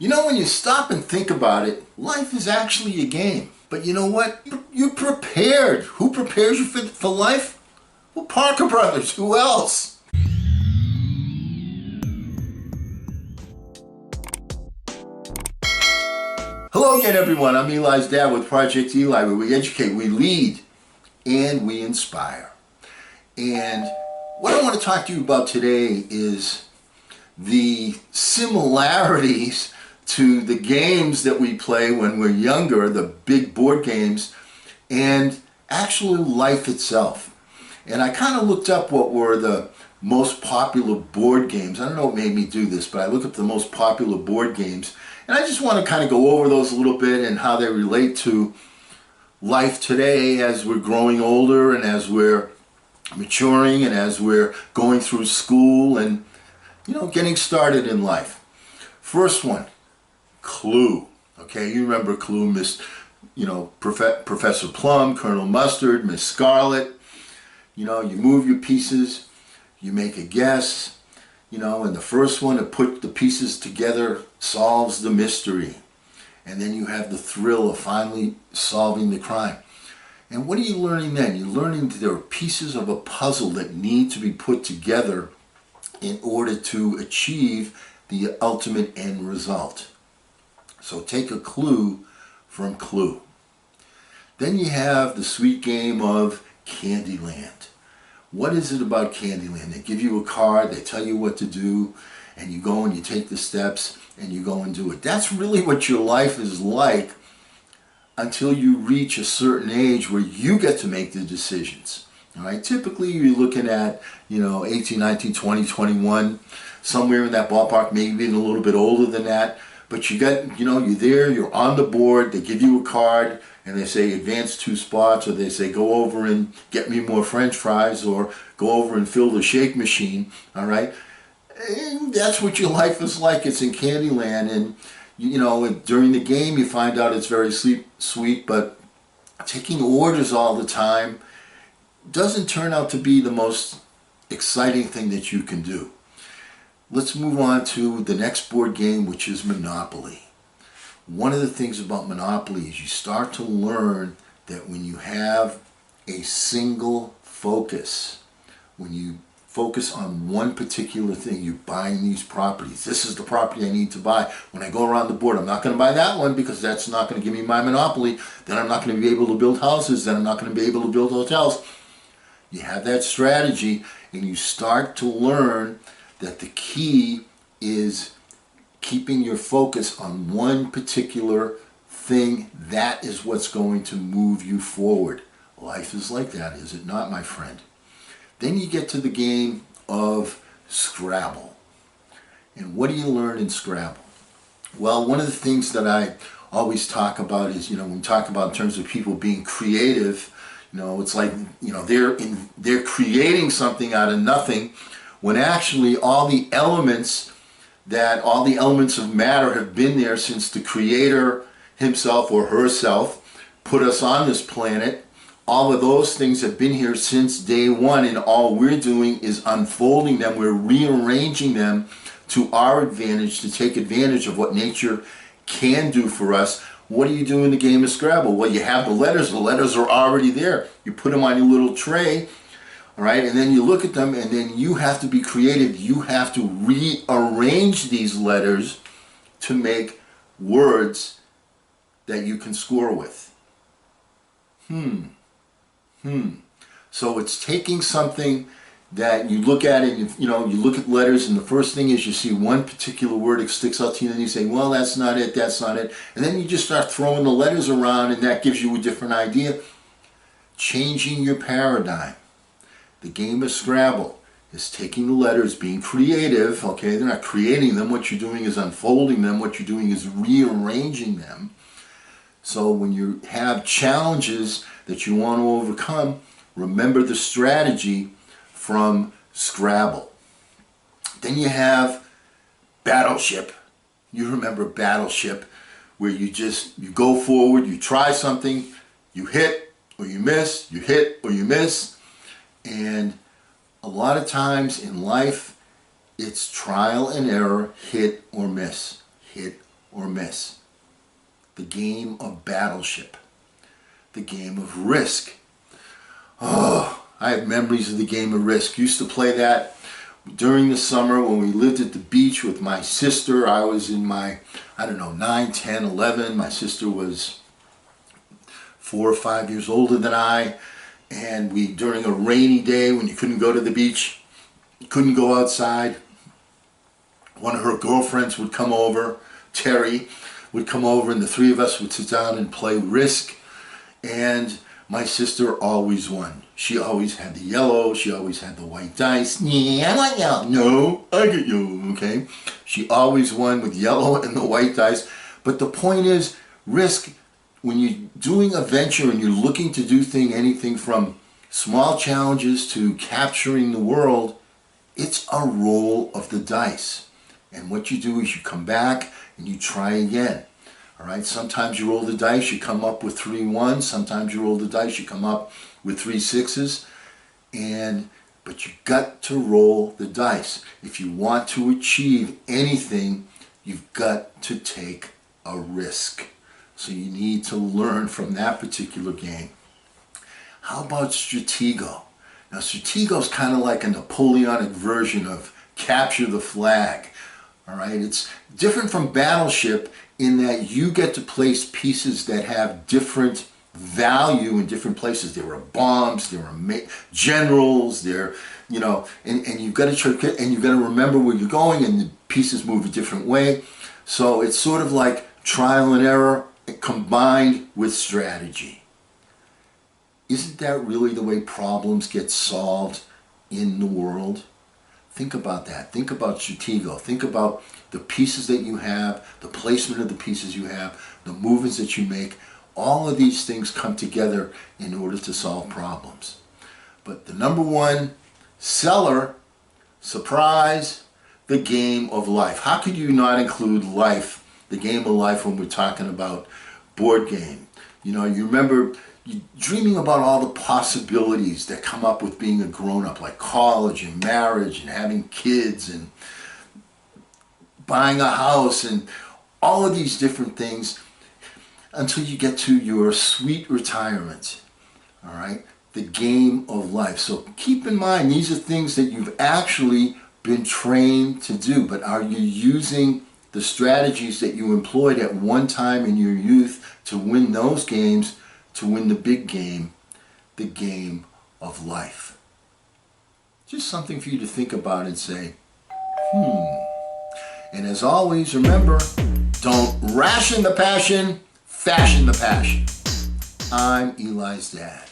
You know, when you stop and think about it, life is actually a game. But you know what? You're prepared. Who prepares you for life? Well, Parker Brothers. Who else? Hello again, everyone. I'm Eli's dad with Project Eli, where we educate, we lead, and we inspire. And what I want to talk to you about today is the similarities to the games that we play when we're younger, the big board games, and actually life itself. And I kind of looked up what were the most popular board games. I don't know what made me do this, but I looked up the most popular board games. And I just want to kind of go over those a little bit and how they relate to life today as we're growing older and as we're maturing and as we're going through school and, you know, getting started in life. First one, Clue. Okay, you remember Clue, Professor Plum, Colonel Mustard, Miss Scarlet. You know, you move your pieces, you make a guess. You know, and the first one to put the pieces together solves the mystery. And then you have the thrill of finally solving the crime. And what are you learning then? You're learning that there are pieces of a puzzle that need to be put together in order to achieve the ultimate end result. So take a clue from Clue. Then you have the sweet game of Candyland. What is it about Candyland? They give you a card, they tell you what to do, and you go and you take the steps and you go and do it. That's really what your life is like until you reach a certain age where you get to make the decisions. All right? Typically you're looking at, 18, 19, 20, 21, somewhere in that ballpark, maybe even a little bit older than that. But you got, you're there, you're on the board, they give you a card, and they say advance 2 spots, or they say go over and get me more French fries, or go over and fill the shake machine, all right? And that's what your life is like. It's in Candyland, and during the game you find out it's very sweet, but taking orders all the time doesn't turn out to be the most exciting thing that you can do. Let's move on to the next board game, which is Monopoly. One of the things about Monopoly is you start to learn that when you have a single focus, when you focus on one particular thing, you're buying these properties. This is the property I need to buy. When I go around the board, I'm not going to buy that one because that's not going to give me my Monopoly. Then I'm not going to be able to build houses. Then I'm not going to be able to build hotels. You have that strategy and you start to learn that the key is keeping your focus on one particular thing. That is what's going to move you forward. Life is like that, is it not, my friend? Then you get to the game of Scrabble. And what do you learn in Scrabble? Well, one of the things that I always talk about is, when we talk about in terms of people being creative, it's like, they're creating something out of nothing, when actually all the elements of matter have been there since the creator himself or herself put us on this planet. All of those things have been here since day one, and all we're doing is unfolding them. We're rearranging them to our advantage, to take advantage of what nature can do for us. What do you do in the game of Scrabble? Well, you have the letters. The letters are already there. You put them on your little tray. All right, and then you look at them, and then you have to be creative. You have to rearrange these letters to make words that you can score with. So it's taking something that you look at, and you look at letters, and the first thing is you see one particular word that sticks out to you, and then you say, well, that's not it, that's not it. And then you just start throwing the letters around, and that gives you a different idea. Changing your paradigm. The game of Scrabble is taking the letters, being creative, okay? They're not creating them. What you're doing is unfolding them. What you're doing is rearranging them. So when you have challenges that you want to overcome, remember the strategy from Scrabble. Then you have Battleship. You remember Battleship, where you go forward, you try something, you hit or you miss, you hit or you miss. And a lot of times in life, it's trial and error, hit or miss, hit or miss. The game of Battleship. The game of Risk. Oh, I have memories of the game of Risk. Used to play that during the summer when we lived at the beach with my sister. I was in my, 9, 10, 11. My sister was 4 or 5 years older than I. And we, during a rainy day when you couldn't go to the beach, you couldn't go outside, one of her girlfriends would come over, Terry, would come over, and the three of us would sit down and play Risk. And my sister always won. She always had the yellow. She always had the white dice. Yeah, I want yellow. No, I get yellow. Okay. She always won with yellow and the white dice. But the point is, Risk, when you're doing a venture and you're looking to do anything from small challenges to capturing the world, it's a roll of the dice. And what you do is you come back and you try again. All right, sometimes you roll the dice, you come up with 3 1s. Sometimes you roll the dice, you come up with 3 6s. But you got to roll the dice. If you want to achieve anything, you've got to take a risk. So you need to learn from that particular game. How about Stratego? Now, Stratego is kind of like a Napoleonic version of Capture the Flag. All right, it's different from Battleship in that you get to place pieces that have different value in different places. There are bombs, there are generals, and you've got to remember where you're going, and the pieces move a different way. So it's sort of like trial and error combined with strategy. Isn't that really the way problems get solved in the world? Think about that. Think about Stratego. Think about the pieces that you have, the placement of the pieces you have, the movements that you make. All of these things come together in order to solve problems. But the number one seller, surprise, the game of life. How could you not include life, the game of life, when we're talking about board game? You remember dreaming about all the possibilities that come up with being a grown-up, like college and marriage and having kids and buying a house and all of these different things until you get to your sweet retirement. All right? The game of life. So keep in mind, these are things that you've actually been trained to do, but are you using the strategies that you employed at one time in your youth to win those games, to win the big game, the game of life? Just something for you to think about and say, And as always, remember, don't ration the passion, fashion the passion. I'm Eli's dad.